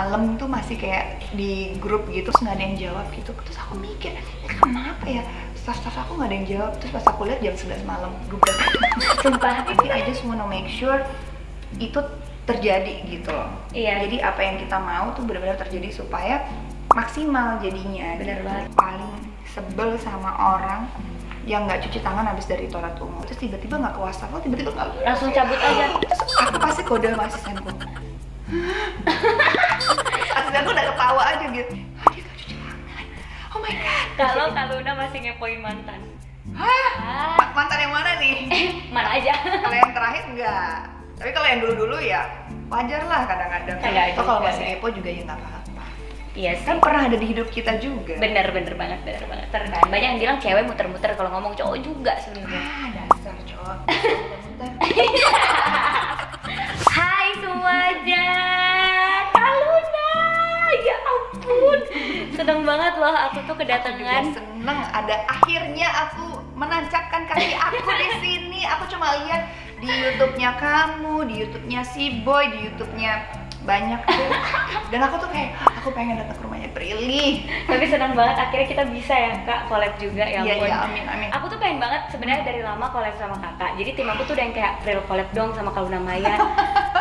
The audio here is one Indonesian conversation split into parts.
malam tuh masih kayak di grup gitu, terus nggak ada yang jawab gitu. Terus aku mikir, ini kenapa ya? Staff aku nggak ada yang jawab. Terus pas aku lihat jam 11 malam, gue bilang, sumpah, tapi I just wanna make sure itu terjadi gitu loh. Iya. Jadi apa yang kita mau tuh benar-benar terjadi supaya maksimal jadinya. Benar banget. Paling sebel sama orang yang nggak cuci tangan habis dari toilet umum, terus tiba-tiba nggak ke wastafel, tiba-tiba nggak, Langsung cabut aja. terus aku pasti kode sama asistenku. Asistenku udah ketawa aja gitu. Dia nggak cuci tangan. Oh my god. Kalau Kaluna masih ngepoin mantan. Hah? Mantan yang mana nih? Mana aja. Kalau yang terakhir enggak. Tapi kalau yang dulu-dulu ya wajar lah kadang-kadang. Kadang-kadang Atau kalau juga, masih ya. kepo juga ya nggak apa-apa. Iya sih. Kan pernah ada di hidup kita juga. Bener banget. Kan banyak yang bilang cewek muter-muter, kalau ngomong cowok juga sebenarnya. Dasar cowok. Muter-muter. Hai semuanya, Kaluna, ya ampun, seneng banget loh aku tuh kedatangan. Juga seneng ada akhirnya aku menancapkan kaki aku di sini. Aku cuma lihat di YouTube-nya kamu, di YouTube-nya si Boy, di YouTube-nya banyak tuh. Dan aku tuh kayak aku pengen datang ke rumahnya Prilly. Tapi seneng banget akhirnya kita bisa ya kak collab juga, ya ampun. Iya, amin. Aku tuh pengen banget sebenarnya dari lama collab sama kakak. Jadi tim aku tuh udah yang kayak Pril collab dong sama Kaluna Maya.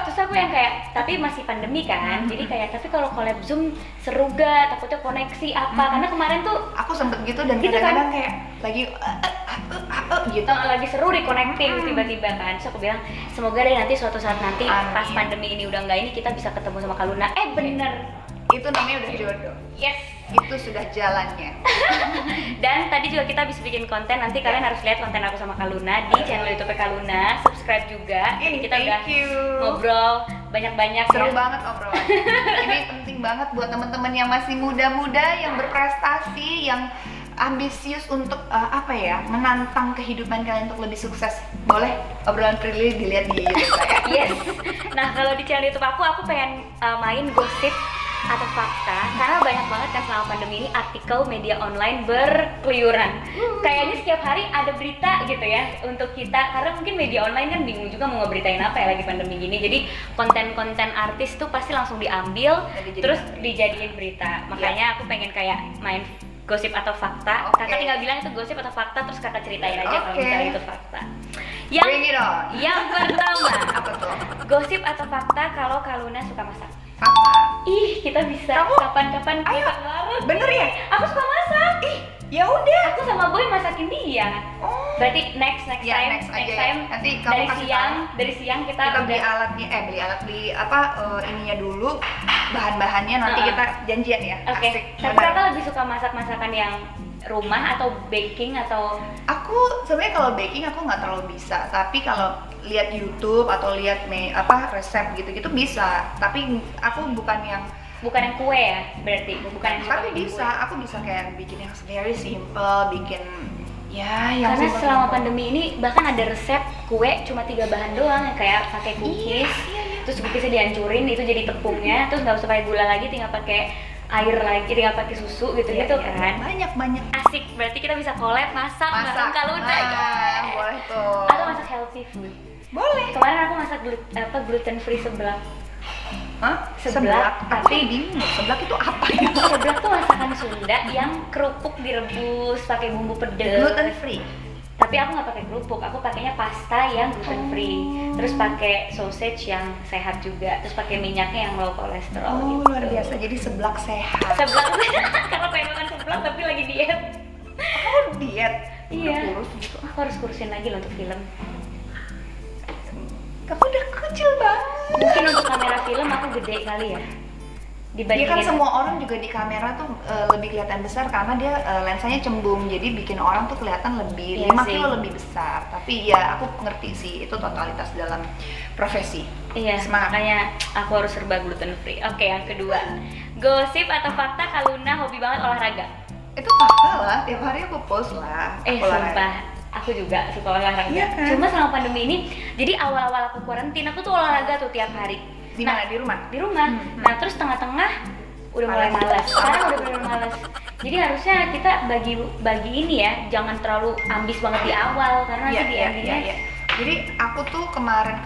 Terus aku yang kayak, tapi masih pandemi kan. Jadi kayak tapi kalau collab Zoom seru gak? Takutnya koneksi apa? Karena kemarin tuh Aku sempet gitu dan gitu kadang-kadang kan? kayak lagi gitu. lagi seru di connecting tiba-tiba kan. Terus aku bilang semoga deh nanti suatu saat nanti Amin. pas pandemi ini udah enggak ini kita bisa ketemu sama Kaluna. Bener. Itu namanya udah jodoh. Yes. Itu sudah jalannya. Dan tadi juga kita bisa bikin konten, nanti kalian harus lihat konten aku sama Kaluna di channel YouTube Kaluna. Subscribe juga. Jadi kita udah Thank you. ngobrol banyak-banyak Seru ya. banget obrolan. Ini penting banget buat teman-teman yang masih muda-muda, yang berprestasi, yang ambisius untuk menantang kehidupan kalian untuk lebih sukses. Boleh obrolan Prilly dilihat di YouTube saya. Yes. Nah, kalau di channel YouTube aku pengen main gosip atau fakta, karena banyak banget kan selama pandemi ini artikel media online berkeliuran. Kayaknya setiap hari ada berita gitu ya untuk kita, karena mungkin media online kan bingung juga mau ngeberitain apa ya lagi pandemi gini. Jadi konten-konten artis tuh pasti langsung diambil terus dijadiin berita. Makanya aku pengen kayak main gosip atau fakta. Oke. Kakak tinggal bilang itu gosip atau fakta, terus kakak ceritain aja kalau Oke. misalnya itu fakta. Bring it on. Yang pertama, Apa tuh? gosip atau fakta kalau Kaluna suka masak. Fakta. Ih, kita bisa Kamu? kapan-kapan Ayo. kita bareng. Bener ya? Aku suka masak. Ih, ya udah. Aku sama Boy masakin dia. Oh. Berarti next Ya, time, next aja ya. time Nanti kamu kasih dari siang kita Kita beli udah alatnya, ininya dulu, bahan-bahannya nanti kita janjian ya. Oke. Asik. Tapi bener. kakak lebih suka masak-masakan yang rumah atau baking atau Aku sebenarnya kalau baking aku nggak terlalu bisa, tapi kalau lihat YouTube atau lihat resep gitu-gitu bisa. Tapi aku bukan yang kue ya? Berarti bukan yang suka tapi bikin bisa, kue. aku bisa kayak bikin yang very simple, bikin yang Karena simple. selama pandemi ini bahkan ada resep kue cuma 3 bahan doang, yang kayak pakai cookies, Iya. terus cookiesnya dihancurin itu jadi tepungnya, terus nggak usah pakai gula lagi, tinggal pakai air lagi, tinggal pakai susu gitu-gitu kan. Banyak. Asik, berarti kita bisa collab masak bareng Kaluna. Boleh tuh. Atau masak healthy food. Boleh. Kemarin aku masak gluten free seblak. Hah? Seblak, Tapi tapi bingung, seblak itu apa ya? seblak tuh masakan Sunda yang kerupuk direbus pakai bumbu pedes. Gluten free. Tapi aku nggak pakai kerupuk, aku pakainya pasta yang gluten free, terus pakai sausage yang sehat juga, terus pakai minyaknya yang low kolesterol. Oh, gitu. luar biasa. Jadi seblak sehat. Seblak karena pengen makan seblak tapi lagi diet. Kamu diet? Iya. Udah kurus gitu. Aku harus kurusin lagi loh untuk film. Kamu udah kecil banget. Mungkin untuk kamera film aku gede kali ya. Iya Dibandingin. kan semua orang juga di kamera tuh lebih kelihatan besar karena dia lensanya cembung, jadi bikin orang tuh kelihatan lebih Iya 5 sih. kilo lebih besar. Tapi ya aku ngerti sih itu totalitas dalam profesi. Iya, Semangat. makanya aku harus serba gluten free. Oke, yang kedua, gosip atau fakta Kaluna hobi banget olahraga. Itu fakta lah, tiap hari aku post lah. Aku olahraga. Sumpah, aku juga suka olahraga. Iya kan? Cuma selama pandemi ini, jadi awal-awal aku karantin aku tuh olahraga tuh tiap hari. Di mana? Di rumah? Di rumah. Nah, terus tengah-tengah udah mulai malas. Sekarang udah bener malas. Jadi harusnya kita bagi ini ya, jangan terlalu ambis banget di awal karena nanti di endingnya. Jadi aku tuh kemarin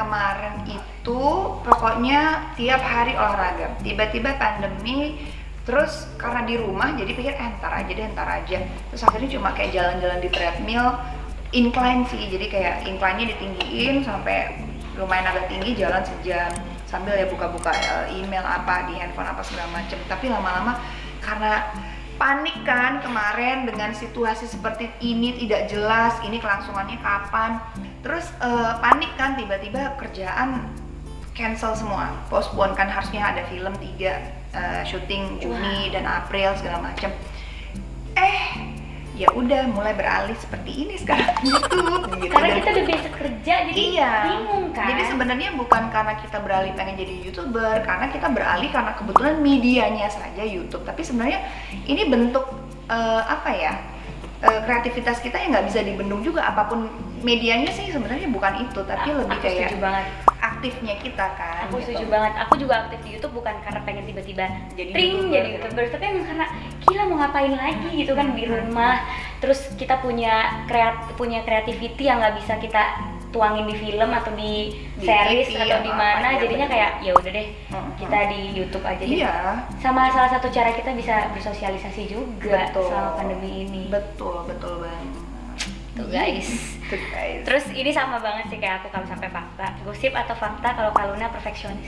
itu itu pokoknya tiap hari olahraga. Tiba-tiba pandemi, terus karena di rumah jadi pikir ntar aja. Terus akhirnya cuma kayak jalan-jalan di treadmill, incline sih, jadi kayak incline-nya ditinggiin sampai lumayan agak tinggi, jalan sejam sambil ya buka-buka email apa di handphone apa segala macem. Tapi lama-lama karena panik kan kemarin dengan situasi seperti ini, tidak jelas ini kelangsungannya kapan, terus panik kan, tiba-tiba kerjaan cancel semua, postpone kan, harusnya ada film 3 syuting Juni dan April segala macem. Ya udah mulai beralih seperti ini sekarang YouTube gitu. Karena kita udah biasa kerja jadi bingung kan. Jadi sebenarnya bukan karena kita beralih pengen jadi YouTuber, karena kita beralih karena kebetulan medianya saja YouTube. Tapi sebenarnya ini bentuk kreativitas kita yang nggak bisa dibendung juga, apapun medianya sih sebenarnya bukan itu, tapi lebih kayak aktifnya kita kan. Aku gitu. setuju banget. Aku juga aktif di YouTube bukan karena pengen tiba-tiba jadi YouTuber, tapi emang karena gila mau ngapain lagi gitu kan di rumah. Terus kita punya creativity yang nggak bisa kita tuangin di film atau di series TV, atau di mana, ya, jadinya betul. kayak ya udah deh kita di YouTube aja deh. Iya. Sama salah satu cara kita bisa bersosialisasi juga Betul. selama pandemi ini. Betul banget. Tuh guys. Terus ini sama banget sih kayak aku kalau sampai fakta. Gosip atau fakta kalau Kaluna perfeksionis?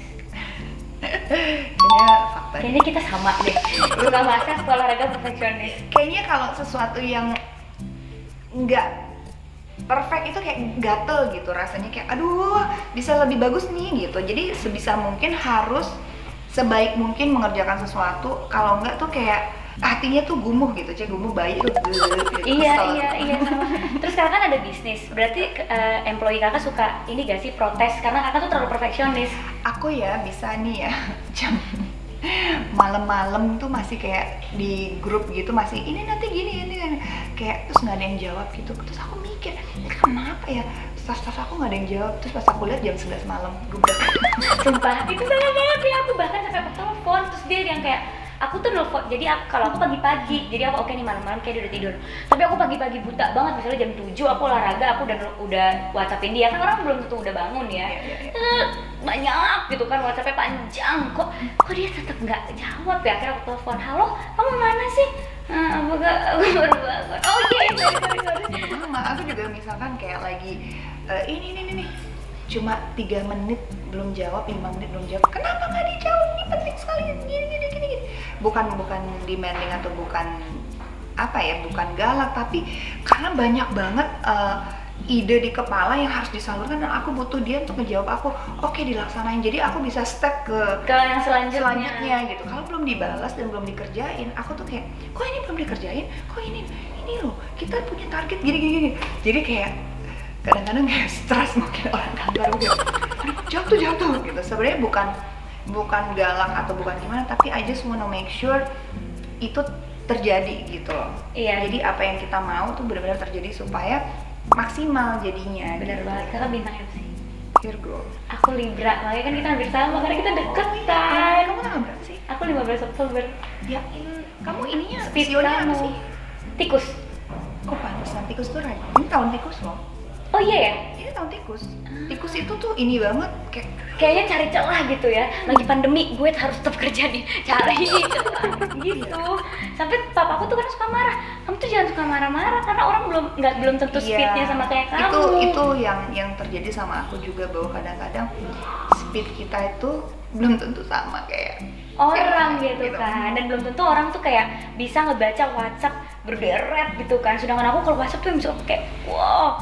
Kayaknya fakta. Kayaknya kita sama deh. Suka masak, suka olahraga, perfeksionis. Kayaknya kalau sesuatu yang nggak perfect itu kayak gatel gitu rasanya, kayak aduh bisa lebih bagus nih gitu. Jadi sebisa mungkin harus sebaik mungkin mengerjakan sesuatu, kalau enggak tuh kayak hatinya tuh gumuh gitu, gumuh bayi tuh gitu, Iya kesel. sama. Terus kakak kan ada bisnis, berarti employee kakak suka ini gak sih protes karena kakak tuh terlalu perfeksionis? Aku ya bisa nih ya jam malam-malam tuh masih kayak di grup gitu, masih ini nanti gini kayak, terus nggak ada yang jawab gitu. Terus aku mikir ini kenapa ya, staff aku nggak ada yang jawab. Terus pas aku lihat jam 11 malam grup. Sumpah itu sama banget ya, aku bahkan sampai aku telepon terus dia yang kayak aku tuh nelfon, jadi kalau aku pagi-pagi, jadi aku oke nih malam-malam kayak dia udah tidur, tapi aku pagi-pagi buta banget, misalnya jam 7 aku olahraga, aku udah WhatsAppin dia, kan orang belum tentu udah bangun ya. Banyak gitu kan, WhatsAppnya panjang, kok dia tetap nggak jawab ya. Akhirnya aku telepon, halo kamu mana sih? Aku baru bangun. Oh iya, sorry. Sama aku juga misalkan kayak lagi ini cuma 3 menit belum jawab, 5 menit belum jawab, kenapa nggak dijawab, ini penting sekali, gini. Bukan demanding atau bukan bukan galak, tapi karena banyak banget ide di kepala yang harus disalurkan dan aku butuh dia untuk ngejawab aku. Oke, dilaksanain, jadi aku bisa step ke yang selanjutnya gitu. Kalau belum dibalas dan belum dikerjain, aku tuh kayak, kok ini belum dikerjain, kok ini loh kita punya target gini. Jadi kayak kadang-kadang kayak stres mungkin orang kantor gitu. Jawab tuh gitu. Sebenarnya bukan galak atau bukan gimana, tapi I just wanna make sure itu terjadi gitu loh. Iya. Jadi apa yang kita mau tuh benar-benar terjadi supaya maksimal jadinya. Bener gitu. banget. Kakak bintang apa sih? Virgo. Aku Libra, makanya kan kita hampir sama karena kita deket Oh, iya. kan. Kamu tanggal berapa sih? Aku 15 Oktober. Ya, kamu ininya Speed sionya apa kamu. sih? Tikus. Oh, pantesan tikus tuh rajin. Ini tahun tikus loh. Oh iya ya? Ini tahun tikus. Tikus itu tuh ini banget kayak Kayaknya cari celah gitu ya. Lagi pandemi, gue harus tetap kerja nih. Cari celah gitu. Sampai papaku tuh kan suka marah. Kamu tuh jangan suka marah-marah karena orang belum tentu speednya sama kayak kamu. Itu yang terjadi sama aku juga, bahwa kadang-kadang speed kita itu belum tentu sama kayak orang gitu kan, dan belum tentu orang tuh kayak bisa ngebaca WhatsApp berderet gitu kan, sedangkan aku kalau WhatsApp tuh bisa kayak wow,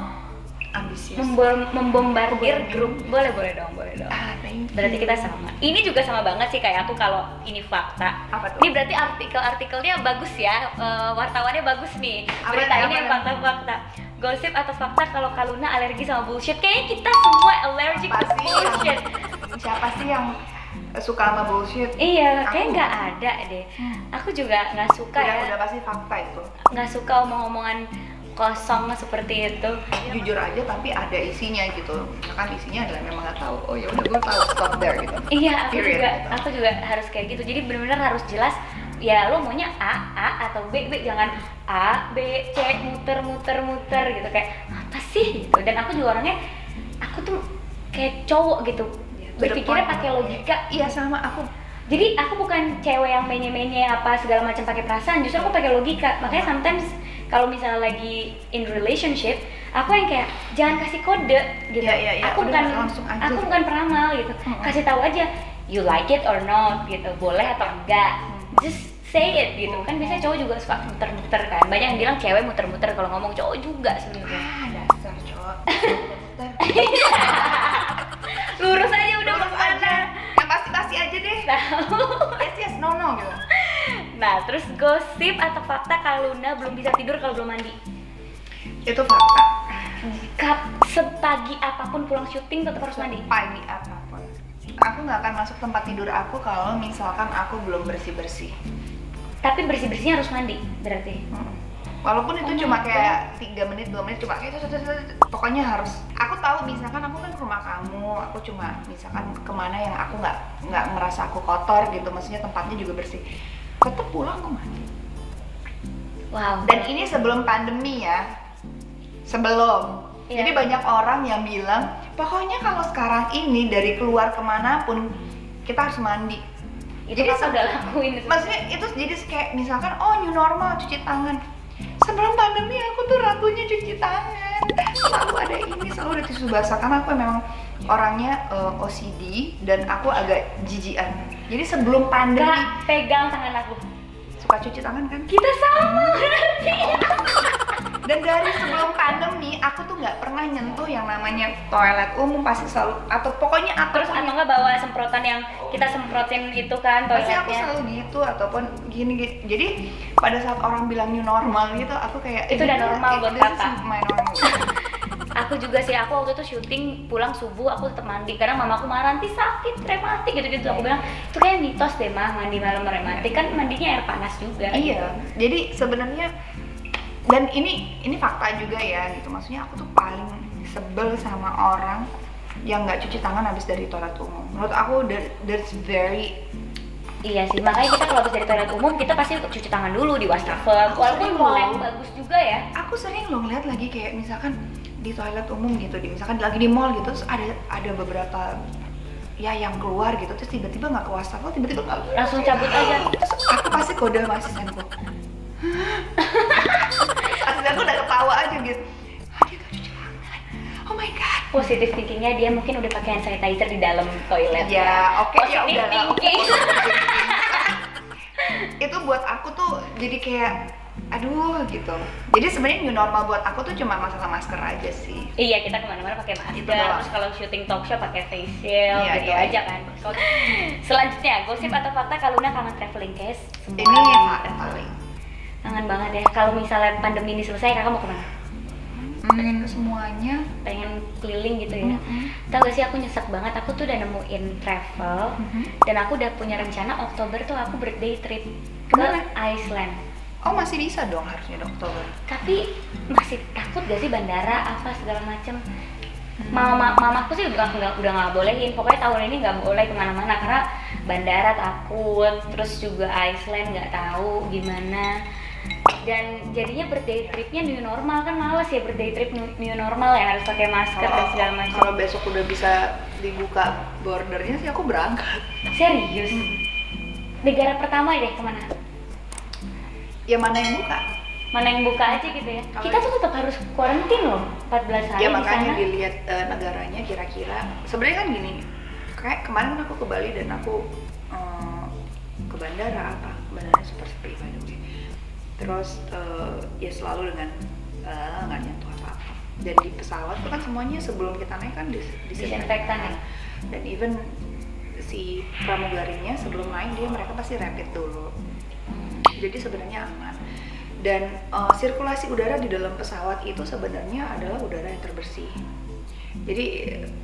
ambisius. membombardir grup. Boleh dong. Thank you. Berarti kita sama. Ini juga sama banget sih kayak aku kalau ini fakta. Apa tuh? Ini berarti artikelnya bagus ya, wartawannya bagus nih. Berita ini yang fakta-fakta. Gosip atau fakta kalau Kaluna alergi sama bullshit. Kayaknya kita semua allergic to bullshit. Siapa sih yang suka sama bullshit? Iya, Aku. kayak nggak ada deh. Aku juga nggak suka ya. Udah pasti fakta itu. Nggak suka omong-omongan kosong seperti itu. Jujur aja tapi ada isinya gitu. Misalkan isinya adalah memang nggak tahu. Oh ya udah gue tahu, stop there gitu. Iya, Period, gitu. aku juga harus kayak gitu. Jadi benar-benar harus jelas. Ya lo maunya A atau B jangan A, B, C muter gitu kayak apa sih gitu. Dan aku juga orangnya, aku tuh kayak cowok gitu. berpikirnya pakai logika. Iya sama aku. Jadi aku bukan cewek yang menye-menye apa segala macam pakai perasaan, justru aku pakai logika. Makanya sometimes kalau misalnya lagi in relationship, aku yang kayak jangan kasih kode gitu. Iya, Aku udah bukan langsung aja. aku bukan peramal gitu. Kasih tahu aja you like it or not gitu. Boleh atau enggak. Just say it gitu. Kan biasanya cowok juga suka muter-muter kan. Banyak yang bilang cewek muter-muter kalau ngomong, cowok juga sebenarnya. Dasar cowok. Muter. Lurus aja udah Lurus kemana. aja. Yang pasti aja deh. Tahu. Yes, no gitu. Nah, terus gosip atau fakta kalau Luna belum bisa tidur kalau belum mandi. Itu fakta. Sepagi apapun pulang syuting tetap harus mandi. Pagi apapun. Aku nggak akan masuk tempat tidur aku kalau misalkan aku belum bersih-bersih. Tapi bersih-bersihnya harus mandi berarti. Walaupun itu Oh my cuma God. kayak 3 menit, 2 menit, cuma kayak pokoknya harus. Aku tahu misalkan aku kan ke rumah kamu, aku cuma misalkan kemana yang aku nggak merasa aku kotor gitu, maksudnya tempatnya juga bersih. Tetap pulang aku mandi. Wow. Dan ini sebelum pandemi ya, sebelum. Iya. Jadi banyak orang yang bilang, pokoknya kalau sekarang ini dari keluar kemanapun kita harus mandi. itu kakak udah lakuin itu. Maksudnya itu jadi kayak misalkan, oh new normal cuci tangan. Sebelum pandemi aku tuh ratunya cuci tangan. Selalu ada ini, selalu ada tisu basah karena aku memang orangnya OCD dan aku agak jijian. Jadi sebelum pandemi Kak, pegang tangan aku. suka cuci tangan kan? Kita sama berarti. Dan dari sebelum pandemi aku tuh nggak pernah nyentuh yang namanya toilet umum, pasti selalu atau pokoknya aku Terus atau enggak bawa semprotan yang kita semprotin itu kan pasti aku toiletnya. selalu gitu ataupun gini. Jadi pada saat orang bilang new normal gitu, aku kayak Itu udah normal buat this kakak. is my normal. Aku juga sih, aku waktu itu syuting pulang subuh aku tetap mandi karena mamaku marah nanti sakit rematik gitu-gitu. Aku bilang itu kayak mitos deh mah, mandi malam rematik kan mandinya air panas juga. Iya, jadi sebenarnya dan ini fakta juga ya gitu. Maksudnya aku tuh paling sebel sama orang yang nggak cuci tangan habis dari toilet umum. Menurut aku that's very. Iya sih, makanya kita kalau habis dari toilet umum kita pasti cuci tangan dulu di wastafel. Walaupun pola yang bagus juga ya. Aku sering loh ngeliat lagi kayak misalkan di toilet umum gitu, misalkan lagi di mall gitu, terus ada beberapa ya yang keluar gitu, terus tiba-tiba nggak ke wastafel, tiba-tiba nggak Langsung cabut aja. Terus aku pasti kode sama asistenku. Asistenku udah ketawa aja gitu. Dia gak cuci tangan. Oh my god. Positive thinkingnya dia mungkin udah pakai hand sanitizer di dalam toilet. Ya, oke ya Positive udah. thinking. Itu buat aku tuh jadi kayak aduh gitu. Jadi sebenarnya new normal buat aku tuh cuma masalah masker aja sih. Iya, kita kemana-mana pakai masker. Itu doang. Terus kalau syuting talk show pakai face shield Iya, gitu iya. aja kan. Selanjutnya, gosip atau fakta kalau Luna kangen traveling guys. Ini yang paling. Kangen banget ya. Kalau misalnya pandemi ini selesai, kakak mau kemana? Pengen ke semuanya. Pengen keliling gitu ya. Tahu gak sih aku nyesek banget. Aku tuh udah nemuin travel dan aku udah punya rencana Oktober tuh aku birthday trip ke Kemana? Iceland. Oh masih bisa dong harusnya Oktober. Tapi masih takut gak sih bandara apa segala macem. Mamaku sih udah nggak bolehin. Pokoknya tahun ini nggak boleh kemana-mana karena bandara takut. Terus juga Iceland nggak tahu gimana. Dan jadinya birthday tripnya new normal kan males ya birthday trip new normal ya harus pakai masker dan segala macam. Kalau besok udah bisa dibuka bordernya sih aku berangkat. Serius? Negara pertama deh kemana? Ya mana yang buka? Mana yang buka aja gitu ya? Kalau- Kita tuh tetap harus kuarantin loh 14 hari Ya di makanya sana. dilihat negaranya kira-kira. Sebenarnya kan gini, kayak kemarin kan aku ke Bali dan aku ke bandara bandaranya super sepi by the way. Terus ya selalu dengan nggak nyentuh apa-apa. Dan di pesawat tuh kan semuanya sebelum kita naik kan Disinfektan ya? Dan even si pramugarinya sebelum naik mereka pasti rapid dulu. Jadi sebenarnya aman. Dan sirkulasi udara di dalam pesawat itu sebenarnya adalah udara yang terbersih. Jadi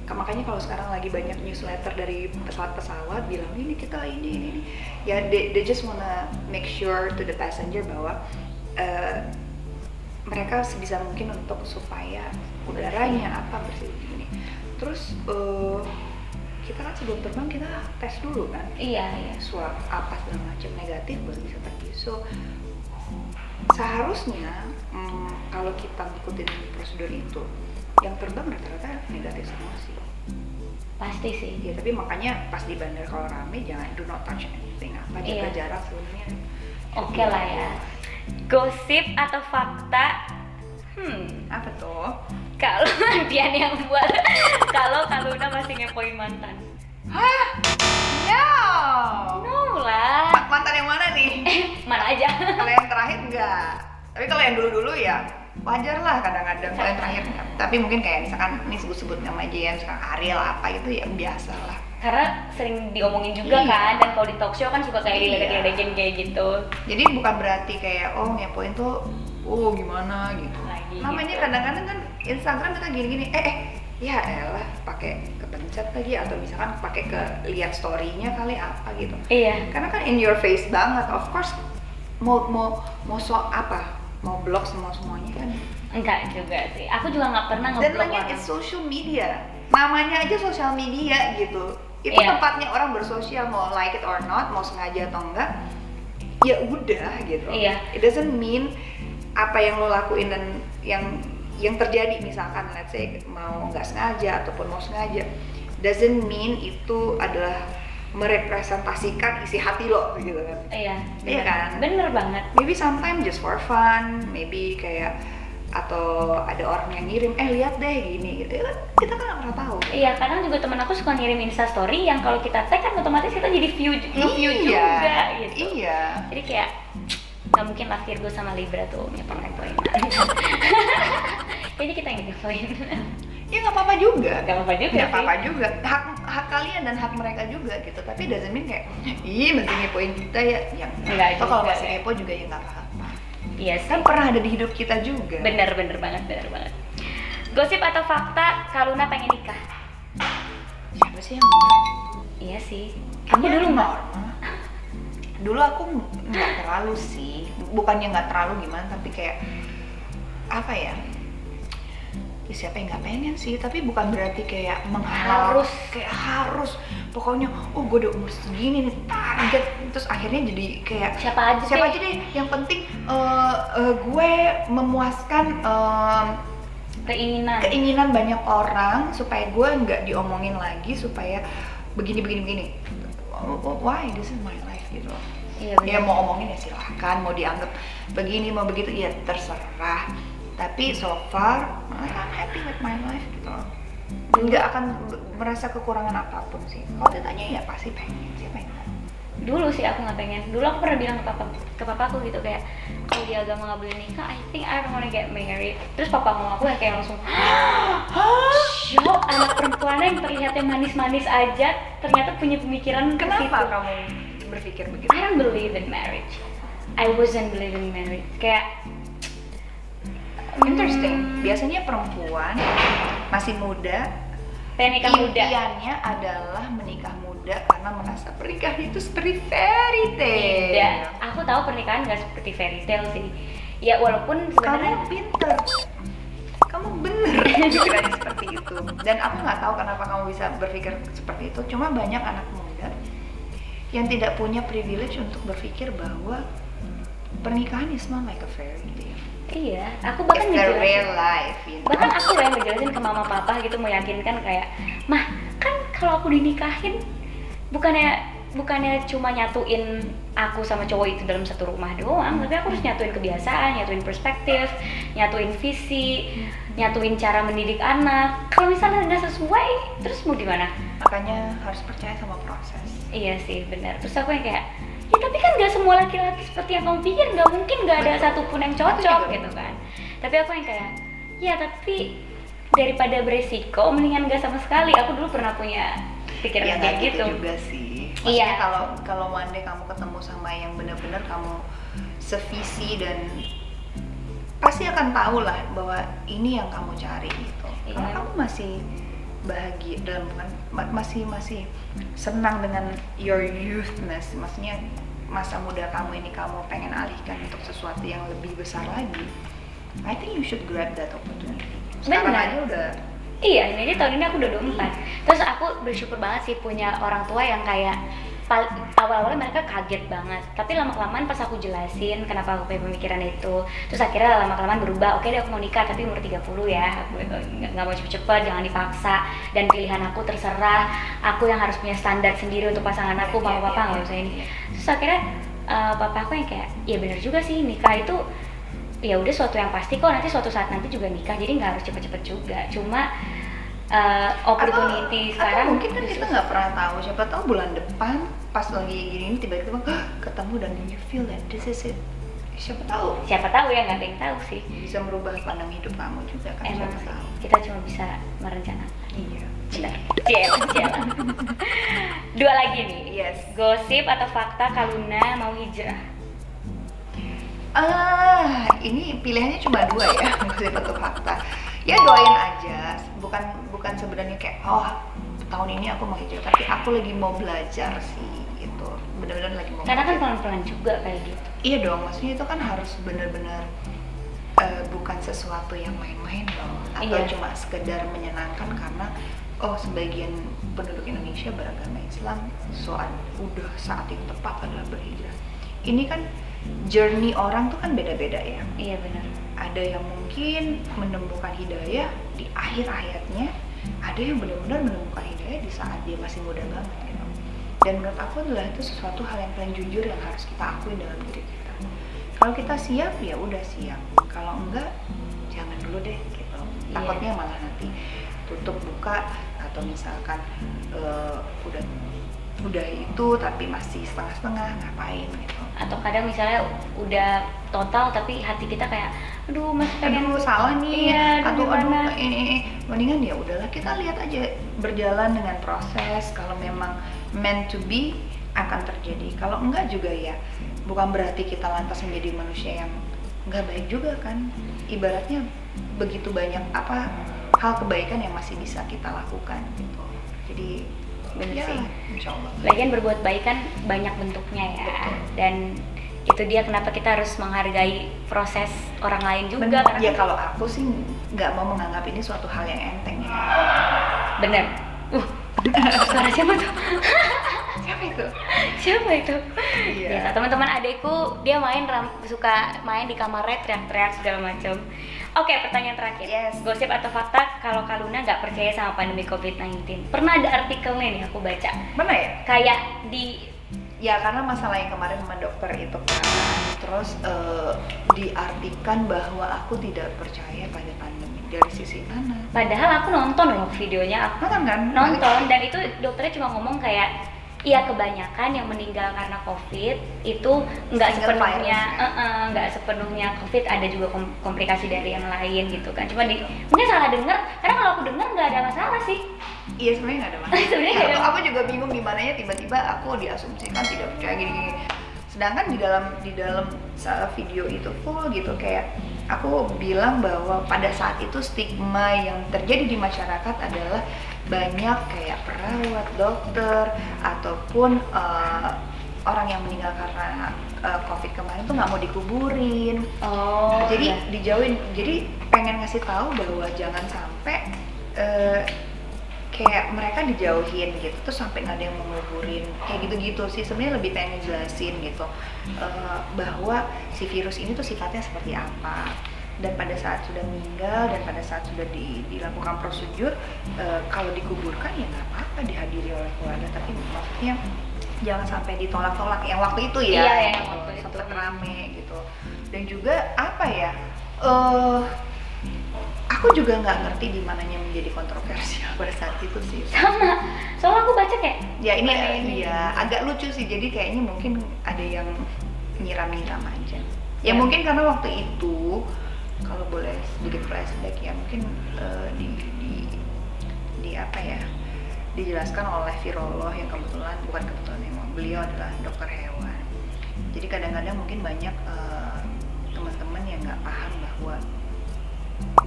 makanya kalau sekarang lagi banyak newsletter dari pesawat-pesawat bilang ini kita ini ya they just wanna make sure to the passenger bahwa mereka sebisa mungkin untuk supaya udaranya bersih ini. Terus kita kan sebelum terbang kita tes dulu kan, Iya. swab apa segala macam, negatif baru bisa pergi. So seharusnya kalau kita ngikutin prosedur itu, yang terbang rata-rata negatif semua sih. Pasti sih. Ya tapi makanya pas di bandara kalau rame jangan do not touch anything, apa jaga jarak sebenarnya. Oke lah ya. Gosip atau fakta? Apa tuh? Kalau Dian yang buat, kalau Luna masih ngepoin mantan. Hah? No. No lah. Mantan yang mana nih? Mana aja. Kalau yang terakhir enggak. Tapi kalau yang dulu-dulu ya wajar lah kadang-kadang. Kalau yang terakhir enggak. Tapi mungkin kayak misalkan ini sebut-sebut nama Jen, sekarang Ariel apa gitu ya biasa lah. Karena sering diomongin juga kan, dan kalau di talk show kan suka kayak diledek-ledekin kayak gitu. Jadi bukan berarti kayak ngepoin tuh gimana gitu. Lagi namanya gitu. Kadang-kadang kan Instagram kita gini-gini ya elah pakai kepencet lagi atau misalkan pakai ke lihat story-nya kali apa gitu. Iya. Karena kan in your face banget, of course mau apa? Mau blog semuanya kan. Enggak juga sih. Aku juga nggak pernah Dan ngeblok lagi orang. it's social media. Namanya aja social media gitu. Itu Iya. tempatnya orang bersosial, mau like it or not, mau sengaja atau enggak. Ya udah gitu. Iya. It doesn't mean apa yang lo lakuin dan yang terjadi misalkan let's say mau nggak sengaja ataupun mau sengaja doesn't mean itu adalah merepresentasikan isi hati lo gitu kan. Iya. Iya kan? Bener banget. Maybe sometimes just for fun, maybe kayak atau ada orang yang ngirim lihat deh gini gitu. Kita kan nggak pernah tahu. Iya, kadang juga teman aku suka ngirim Insta story yang kalau kita tag kan otomatis kita jadi view juga gitu. Iya. Jadi kayak nggak mungkin lah Virgo sama Libra tuh ngepoin. Kayaknya kita yang ngepoin. Ya nggak apa-apa juga. Nggak apa-apa juga. Nggak apa-apa juga. Hak kalian dan hak mereka juga gitu. Tapi doesn't mean kayak mesti ngepoin kita ya. Yang Nggak atau kalau juga. masih ngepo juga ya nggak apa-apa. Iya sih. Kan pernah ada di hidup kita juga. Bener banget. Gosip atau fakta, Luna pengen nikah? Siapa sih yang enggak? Iya sih. Kamu Aku dulu nggak. Dulu aku nggak terlalu sih, bukannya nggak terlalu gimana, tapi kayak apa ya? Ya siapa yang nggak pengen sih, tapi bukan berarti kayak Harus. kayak harus. Pokoknya, gue udah umur segini nih target, terus akhirnya jadi kayak Siapa aja deh. Yang penting gue memuaskan keinginan banyak orang supaya gue nggak diomongin lagi, supaya begini. Why? This is my life gitu. Iya, Ya mau omongin ya silahkan, mau dianggap begini mau begitu ya terserah. Tapi so far I'm happy with my life gitu. Nggak akan merasa kekurangan apapun sih. Kalau ditanya ya pasti pengen, siapa yang enggak? Dulu sih aku nggak pengen. Dulu aku pernah bilang ke papaku gitu kayak kalau di agama nggak boleh nikah, I think I don't wanna get married. Terus papa mama aku yang kayak langsung shock, anak perempuannya yang terlihatnya manis-manis aja ternyata punya pemikiran ke situ. Kenapa kamu berpikir begitu? I don't believe in marriage. I wasn't believing in marriage. Kayak Interesting. Biasanya perempuan masih muda, pengen nikah muda. impiannya adalah menikah muda karena merasa pernikahan itu seperti fairy tale. Tidak. Aku tahu pernikahan nggak seperti fairy tale sih. Ya walaupun sebenarnya Kamu pinter, kamu bener pikirannya seperti itu. Dan aku nggak tahu kenapa kamu bisa berpikir seperti itu. Cuma banyak anak muda yang tidak punya privilege untuk berpikir bahwa pernikahan is not like a fairy tale. iya, aku bahkan It's the ngejelasin. real life, you know? Bahkan aku yang ngejelasin ke mama papa gitu, meyakinkan kayak, mah kan kalau aku dinikahin bukannya cuma nyatuin aku sama cowok itu dalam satu rumah doang, tapi aku harus nyatuin kebiasaan, nyatuin perspektif, nyatuin visi, nyatuin cara mendidik anak. Kalau misalnya nggak sesuai, terus mau gimana? Makanya harus percaya sama proses. Iya sih, benar. Terus aku yang kayak, ya tapi kan nggak semua laki-laki seperti yang kamu pikir, nggak mungkin nggak ada satupun yang cocok gitu kan. Tapi aku yang kayak, ya tapi daripada beresiko, mendingan nggak sama sekali. Aku dulu pernah punya pikiran Ya kayak nggak gitu. juga sih. Maksudnya Iya. kalau one day kamu ketemu sama yang benar-benar kamu sevisi dan pasti akan tahu lah bahwa ini yang kamu cari gitu. Iya. Kalau kamu masih bahagia dalam masih senang dengan your youthness, maksudnya masa muda kamu ini kamu pengen alihkan untuk sesuatu yang lebih besar lagi, I think you should grab that opportunity. Sekarang Benar. aja udah. Iya, ini aja tahun ini aku udah 24. Terus aku bersyukur banget sih punya orang tua yang kayak awal-awalnya mereka kaget banget, tapi lama-kelamaan pas aku jelasin kenapa aku punya pemikiran itu, terus akhirnya lama-kelamaan berubah. Oke deh, aku mau nikah tapi umur 30 ya, aku nggak mau cepet-cepet, jangan dipaksa, dan pilihan aku terserah, aku yang harus punya standar sendiri untuk pasangan aku, mama papa nggak usah ini. Terus akhirnya papa aku yang kayak, ya bener juga sih, nikah itu ya udah suatu yang pasti kok, nanti suatu saat nanti juga nikah, jadi nggak harus cepet-cepet juga, cuma opportunity sekarang. atau mungkin kan kita nggak pernah tahu, siapa tahu bulan depan pas lagi gini tiba-tiba ketemu dan you feel that this is it. Siapa tahu ya, nggak ada yang tahu sih, bisa merubah pandang hidup kamu juga kan. emang siapa sih tahu. kita cuma bisa merencanakan. Iya. Benar. Jalan. Dua lagi nih. Yes. Gosip atau fakta Kaluna mau hijrah? Ini pilihannya cuma dua ya, gosip atau fakta. Ya doain aja, bukan sebenarnya kayak tahun ini aku mau hijrah, tapi aku lagi mau belajar sih gitu. Benar-benar lagi mau. Karena kan belajar. pelan-pelan juga kayak gitu. Iya dong, maksudnya itu kan harus benar-benar bukan sesuatu yang main-main loh, atau Iya. cuma sekedar menyenangkan karena sebagian penduduk Indonesia beragama Islam, udah saat yang tepat adalah berhijrah. Ini kan journey orang tuh kan beda-beda ya. Iya benar. Ada yang mungkin menemukan hidayah di akhir hayatnya, ada yang benar-benar menemukan hidayah di saat dia masih muda banget gitu. Dan menurut aku adalah itu sesuatu hal yang paling jujur yang harus kita akuin dalam diri kita. Kalau kita siap ya udah siap, kalau enggak jangan dulu deh gitu. Takutnya malah nanti tutup buka, atau misalkan udah itu tapi masih setengah-setengah, ngapain gitu. Atau kadang misalnya udah total tapi hati kita kayak aduh masih pengen Salah nih, iya, aduh gimana? mendingan ya udahlah kita lihat aja, berjalan dengan proses. Kalau memang meant to be akan terjadi, kalau enggak juga ya bukan berarti kita lantas menjadi manusia yang enggak baik juga kan. Ibaratnya begitu banyak hal kebaikan yang masih bisa kita lakukan gitu. Jadi Bener ya, sih. insya Allah. Lagian berbuat baik kan banyak bentuknya ya. Betul. Dan itu dia kenapa kita harus menghargai proses orang lain juga. Bener. Karena Ya kalau aku sih nggak mau menganggap ini suatu hal yang enteng ya. bener. Suara siapa tuh? Siapa itu? Siapa itu? Iya. Biasa teman-teman adekku dia suka main di kamarnya teriak-teriak segala macam. Oke, pertanyaan terakhir. Yes. Gosip atau fakta kalau Kaluna nggak percaya sama pandemi COVID-19? Pernah ada artikelnya nih aku baca. Mana ya? Kayak di Ya karena masalah yang kemarin sama dokter itu kan, terus diartikan bahwa aku tidak percaya pada pandemi. Dari sisi mana? padahal aku nonton loh videonya, aku Nonton kan? nonton dan itu dokternya cuma ngomong kayak iya kebanyakan yang meninggal karena COVID itu nggak Single sepenuhnya virus, nggak sepenuhnya COVID, ada juga komplikasi dari yang lain gitu kan. Cuma mungkin salah dengar, karena kalau aku dengar nggak ada masalah sih. Iya sebenarnya nggak ada masalah. Sebenarnya nggak ada Aku juga bingung di mananya tiba-tiba aku diasumsikan tidak percaya gini-gini. Sedangkan di dalam video itu full gitu kayak aku bilang bahwa pada saat itu stigma yang terjadi di masyarakat adalah banyak kayak perawat, dokter, ataupun orang yang meninggal karena COVID kemarin tuh nggak mau dikuburin. Jadi iya. dijauhin. Jadi pengen ngasih tahu bahwa jangan sampai kayak mereka dijauhin gitu, terus sampai nggak ada yang mau nguburin kayak gitu-gitu sih. Sebenarnya lebih pengen jelasin gitu bahwa si virus ini tuh sifatnya seperti apa, dan pada saat sudah meninggal dan pada saat sudah dilakukan prosedur, kalau dikuburkan ya nggak apa-apa dihadiri oleh keluarga, tapi maksudnya jangan sampai ditolak-tolak yang waktu itu ya. Iya, yang gitu. waktu itu. Sempet rame gitu. Dan juga apa ya, aku juga nggak ngerti di mananya menjadi kontroversial pada saat itu sih. Sama, soalnya aku baca kayak Ya ini ini. ya agak lucu sih, jadi kayaknya mungkin ada yang nyiram-nyiram aja. Ya Ya. mungkin karena waktu itu, kalau boleh sedikit flashback ya, mungkin di apa ya, dijelaskan oleh virolog yang bukan kebetulan emang beliau adalah dokter hewan. Jadi kadang-kadang mungkin banyak teman-teman yang nggak paham bahwa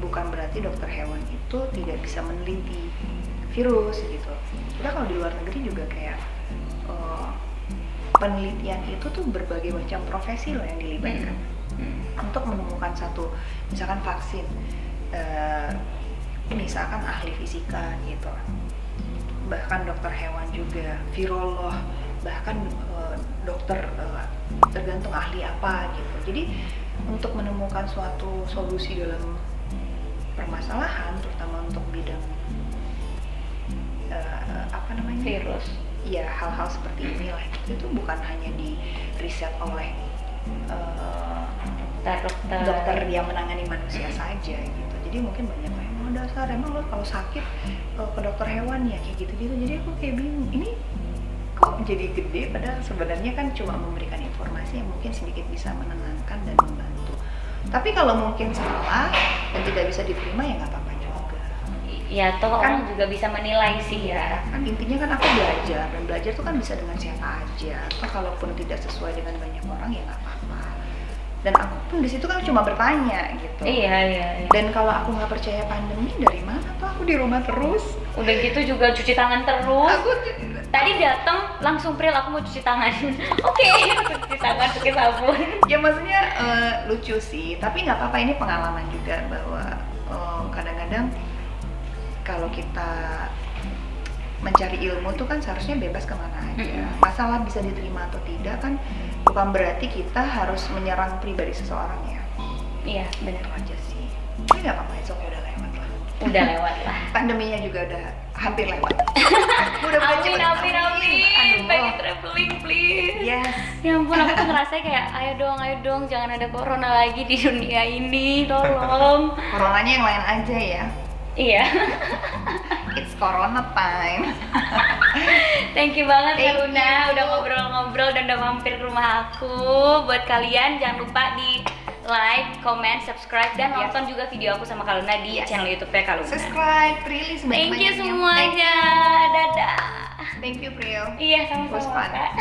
bukan berarti dokter hewan itu tidak bisa meneliti virus gitu. Kita kalau di luar negeri juga kayak penelitian itu tuh berbagai macam profesi loh yang dilibatkan untuk menemukan satu, misalkan vaksin, misalkan ahli fisika gitu, bahkan dokter hewan juga, virolog, bahkan dokter tergantung ahli apa gitu. Jadi untuk menemukan suatu solusi dalam permasalahan, terutama untuk bidang apa namanya, Virus. ya hal-hal seperti inilah, itu bukan hanya di riset oleh dokter yang menangani manusia saja gitu. Jadi mungkin banyak yang mau dasar emang lo kalau sakit ke dokter hewan ya kayak gitu. Jadi aku kayak bingung, ini kok jadi gede padahal sebenarnya kan cuma memberikan informasi yang mungkin sedikit bisa menenangkan dan membantu. Tapi kalau mungkin salah dan tidak bisa diterima ya nggak apa-apa juga. Ya toh orang juga bisa menilai sih ya. Kan intinya kan aku belajar, dan belajar tuh kan bisa dengan siapa aja. Atau kalaupun tidak sesuai dengan banyak orang ya nggak apa-apa. Dan aku pun di situ kan cuma bertanya gitu. Iya. Dan kalau aku nggak percaya pandemi, dari mana tuh aku di rumah terus? Udah gitu juga cuci tangan terus. Aku Tadi datang langsung Pril, aku mau cuci tangan. Oke, cuci tangan pakai sabun. ya maksudnya lucu sih, tapi nggak apa-apa, ini pengalaman juga bahwa kadang-kadang kalau kita mencari ilmu tuh kan seharusnya bebas kemana aja. Masalah bisa diterima atau tidak kan bukan berarti kita harus menyerang pribadi seseorang ya. Iya, benar. Itu aja sih. Tapi nggak apa-apa, itu udah lewat lah. Udah lewat lah. Pandeminya juga udah hampir lewat. Amin. Aduh. Pengen traveling please. Yes. Ya ampun, aku tuh ngerasa kayak ayo dong, jangan ada corona lagi di dunia ini, tolong. Coronanya yang lain aja ya. Iya. It's corona time. Thank you banget Thank ya Luna, you. udah ngobrol-ngobrol dan udah mampir ke rumah aku. Buat kalian jangan lupa di like, comment, subscribe, dan Yes. nonton juga video aku sama Kak Luna di Yes. channel YouTube-nya Kak Luna. Subscribe, Prilly Thank you sebanyak-banyaknya. semuanya. Dadah. Thank you, Pril. Iya, Was sama-sama fun. Kak.